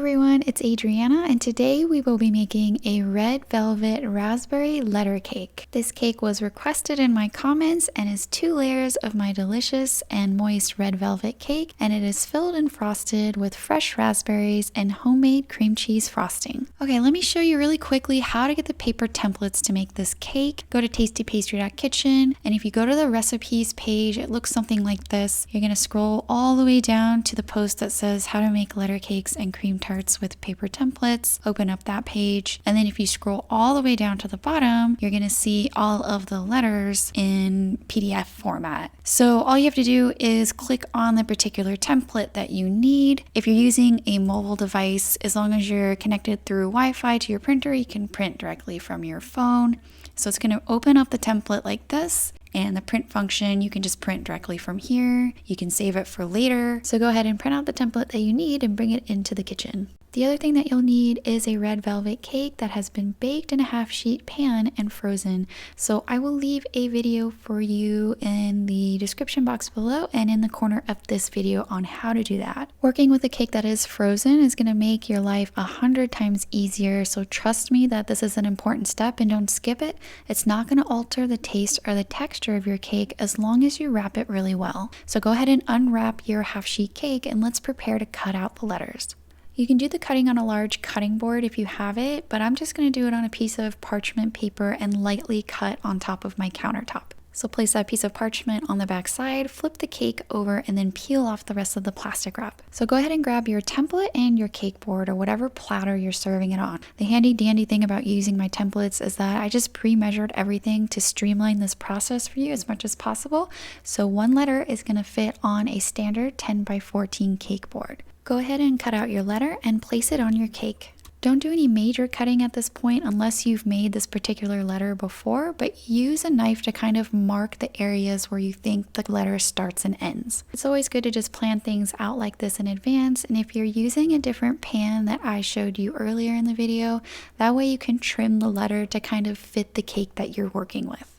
everyone, it's Adriana, and today we will be making a red velvet raspberry letter cake. This cake was requested in my comments and is 2 layers of my delicious and moist red velvet cake, and it is filled and frosted with fresh raspberries and homemade cream cheese frosting. Okay, let me show you really quickly how to get the paper templates to make this cake. Go to tastypastry.kitchen, and if you go to the recipes page, it looks something like this. You're going to scroll all the way down to the post that says how to make letter cakes and cream tarts with paper templates. Open up that page, and then if you scroll all the way down to the bottom, you're going to see all of the letters in PDF format. So all you have to do is click on the particular template that you need. If you're using a mobile device, as long as you're connected through Wi-Fi to your printer, you can print directly from your phone. So it's going to open up the template like this. And the print function, you can just print directly from here. You can save it for later. So go ahead and print out the template that you need and bring it into the kitchen. The other thing that you'll need is a red velvet cake that has been baked in a half-sheet pan and frozen. So I will leave a video for you in the description box below and in the corner of this video on how to do that. Working with a cake that is frozen is going to make your life 100 times easier. So trust me that this is an important step and don't skip it. It's not going to alter the taste or the texture of your cake as long as you wrap it really well. So go ahead and unwrap your half-sheet cake and let's prepare to cut out the letters. You can do the cutting on a large cutting board if you have it, but I'm just going to do it on a piece of parchment paper and lightly cut on top of my countertop. So place that piece of parchment on the back side, flip the cake over, and then peel off the rest of the plastic wrap. So go ahead and grab your template and your cake board or whatever platter you're serving it on. The handy dandy thing about using my templates is that I just pre-measured everything to streamline this process for you as much as possible. So one letter is going to fit on a standard 10 by 14 cake board. Go ahead and cut out your letter and place it on your cake. Don't do any major cutting at this point unless you've made this particular letter before, but use a knife to kind of mark the areas where you think the letter starts and ends. It's always good to just plan things out like this in advance, and if you're using a different pan that I showed you earlier in the video, that way you can trim the letter to kind of fit the cake that you're working with.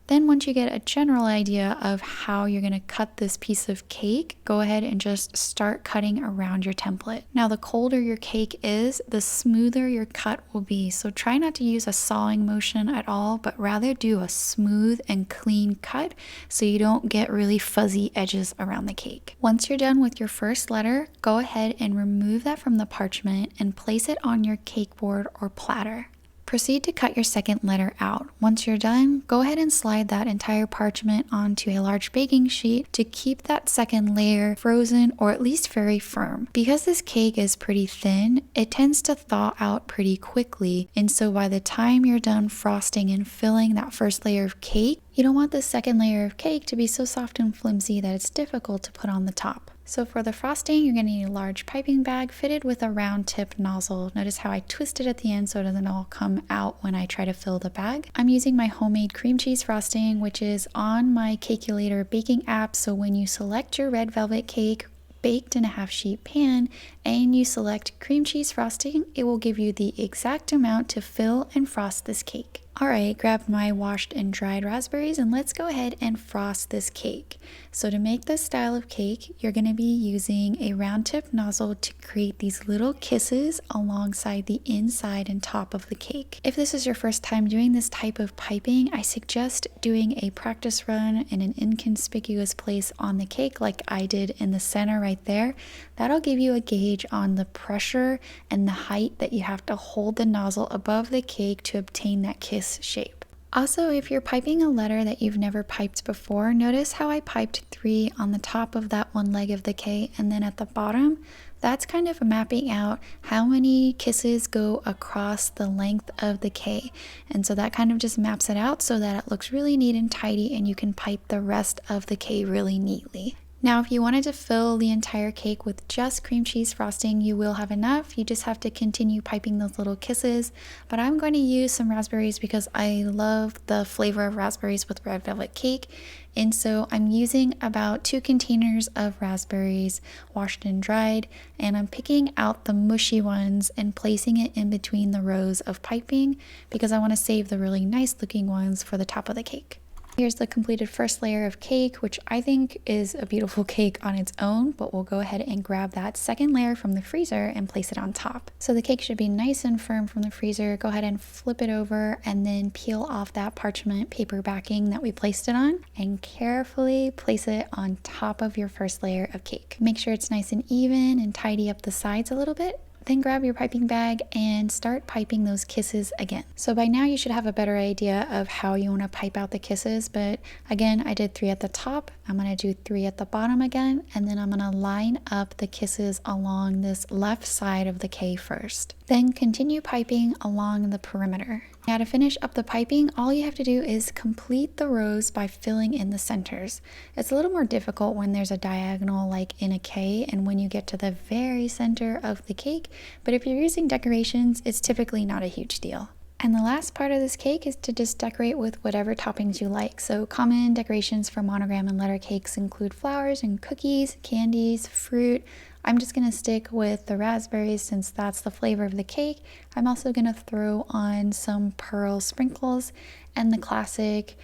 Then once you get a general idea of how you're going to cut this piece of cake, go ahead and just start cutting around your template. Now the colder your cake is, the smoother your cut will be. So try not to use a sawing motion at all, but rather do a smooth and clean cut so you don't get really fuzzy edges around the cake. Once you're done with your first letter, go ahead and remove that from the parchment and place it on your cake board or platter. Proceed to cut your second letter out. Once you're done, go ahead and slide that entire parchment onto a large baking sheet to keep that second layer frozen or at least very firm. Because this cake is pretty thin, it tends to thaw out pretty quickly, and so by the time you're done frosting and filling that first layer of cake, you don't want the second layer of cake to be so soft and flimsy that it's difficult to put on the top. So for the frosting, you're going to need a large piping bag fitted with a round tip nozzle. Notice how I twist it at the end so it doesn't all come out when I try to fill the bag. I'm using my homemade cream cheese frosting, which is on my Cakulator baking app. So when you select your red velvet cake baked in a half-sheet pan and you select cream cheese frosting, it will give you the exact amount to fill and frost this cake. Alright, grab my washed and dried raspberries and let's go ahead and frost this cake. So to make this style of cake, you're going to be using a round tip nozzle to create these little kisses alongside the inside and top of the cake. If this is your first time doing this type of piping, I suggest doing a practice run in an inconspicuous place on the cake like I did in the center right there. That'll give you a gauge on the pressure and the height that you have to hold the nozzle above the cake to obtain that kiss shape. Also, if you're piping a letter that you've never piped before, notice how I piped 3 on the top of that one leg of the K, and then at the bottom, that's kind of mapping out how many kisses go across the length of the K. And so that kind of just maps it out so that it looks really neat and tidy and you can pipe the rest of the K really neatly. Now, if you wanted to fill the entire cake with just cream cheese frosting, you will have enough. You just have to continue piping those little kisses. But I'm going to use some raspberries because I love the flavor of raspberries with red velvet cake. And so I'm using about 2 containers of raspberries washed and dried, and I'm picking out the mushy ones and placing it in between the rows of piping because I want to save the really nice looking ones for the top of the cake. Here's the completed first layer of cake, which I think is a beautiful cake on its own, but we'll go ahead and grab that second layer from the freezer and place it on top. So the cake should be nice and firm from the freezer. Go ahead and flip it over and then peel off that parchment paper backing that we placed it on and carefully place it on top of your first layer of cake. Make sure it's nice and even and tidy up the sides a little bit. Then grab your piping bag and start piping those kisses again. So by now you should have a better idea of how you want to pipe out the kisses, but again, I did 3 at the top. I'm going to do 3 at the bottom again, and then I'm going to line up the kisses along this left side of the K first. Then continue piping along the perimeter. Now to finish up the piping, all you have to do is complete the rows by filling in the centers. It's a little more difficult when there's a diagonal like in a K and when you get to the very center of the cake, but if you're using decorations, it's typically not a huge deal. And the last part of this cake is to just decorate with whatever toppings you like. So common decorations for monogram and letter cakes include flowers and cookies, candies, fruit. I'm just going to stick with the raspberries since that's the flavor of the cake. I'm also going to throw on some pearl sprinkles and the classic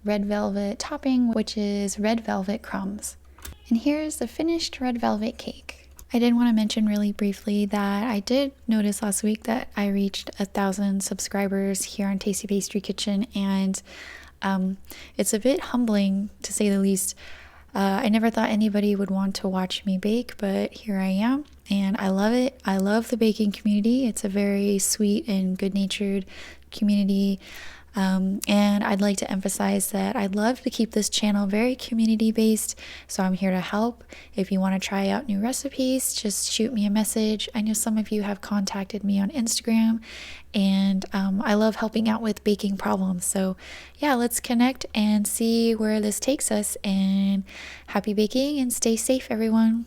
red velvet topping, which is red velvet crumbs. And here's the finished red velvet cake. I did want to mention really briefly that I did notice last week that I reached 1,000 subscribers here on Tasty Pastry Kitchen, and it's a bit humbling to say the least. I never thought anybody would want to watch me bake, but here I am, and I love it. I love the baking community. It's a very sweet and good-natured community. And I'd like to emphasize that I'd love to keep this channel very community-based, so I'm here to help. If you want to try out new recipes, just shoot me a message. I know some of you have contacted me on Instagram, and I love helping out with baking problems. So yeah, let's connect and see where this takes us, and happy baking and stay safe, everyone.